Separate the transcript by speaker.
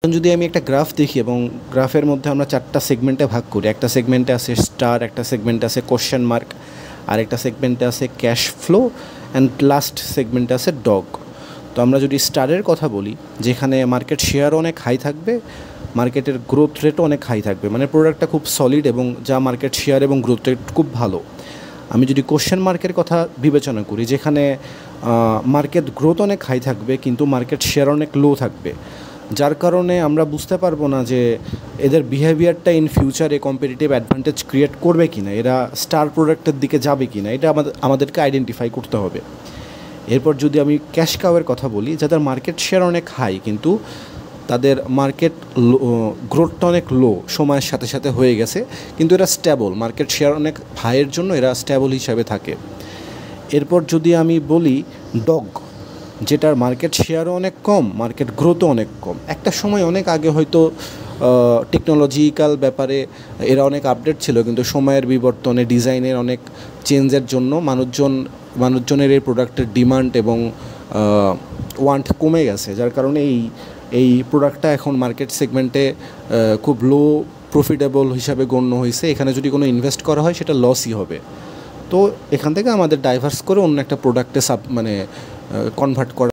Speaker 1: এখন যদি আমি একটা গ্রাফ দেখি এবং গ্রাফের মধ্যে আমরা 4টা সেগমেন্টে ভাগ করি। একটা সেগমেন্টে আছে স্টার, একটা সেগমেন্টে আছে কোশ্চেন মার্ক, আর একটা সেগমেন্টে আছে ক্যাশ ফ্লো, অ্যান্ড লাস্ট সেগমেন্টে আছে ডগ। তো আমরা যদি স্টারের কথা বলি, যেখানে মার্কেট শেয়ার অনেক হাই থাকবে, মার্কেটের গ্রোথ রেটও অনেক হাই থাকবে, মানে প্রোডাক্টটা খুব সলিড এবং যা মার্কেট শেয়ার এবং গ্রোথ রেট খুব ভালো। আমি যদি কোশ্চেন মার্কের কথা বিবেচনা করি, যেখানে মার্কেট গ্রোথ অনেক হাই থাকবে কিন্তু মার্কেট শেয়ার অনেক লো থাকবে, যার কারণে আমরা বুঝতে পারবো না যে এদের বিহেভিয়ারটা ইন ফিউচারে কম্পিটিটিভ অ্যাডভান্টেজ ক্রিয়েট করবে কি না, এরা স্টার প্রোডাক্টের দিকে যাবে কি না, এটা আমাদেরকে আইডেন্টিফাই করতে হবে। এরপর যদি আমি ক্যাশ কাউয়ের কথা বলি, যাদের মার্কেট শেয়ার অনেক হাই কিন্তু তাদের মার্কেট গ্রোথটা অনেক লো সময়ের সাথে সাথে হয়ে গেছে, কিন্তু এরা স্ট্যাবল, মার্কেট শেয়ার অনেক হাইয়ের জন্য এরা স্ট্যাবল হিসাবে থাকে। এরপর যদি আমি বলি ডগ, যেটার মার্কেট শেয়ারও অনেক কম, মার্কেট গ্রোথও অনেক কম। একটা সময় অনেক আগে হয়তো টেকনোলজিক্যাল ব্যাপারে এরা অনেক আপডেট ছিল, কিন্তু সময়ের বিবর্তনে ডিজাইনের অনেক চেঞ্জের জন্য মানুষজনের এই প্রোডাক্টের ডিমান্ড এবং ওয়ান্ট কমে গেছে, যার কারণে এই প্রোডাক্টটা এখন মার্কেট সেগমেন্টে খুব লো প্রফিটেবল হিসাবে গণ্য হয়েছে। এখানে যদি কোনো ইনভেস্ট করা হয় সেটা লসই হবে। তো এখান থেকে আমাদের ডাইভার্স করে অন্য একটা প্রোডাক্টে কনভার্ট করা।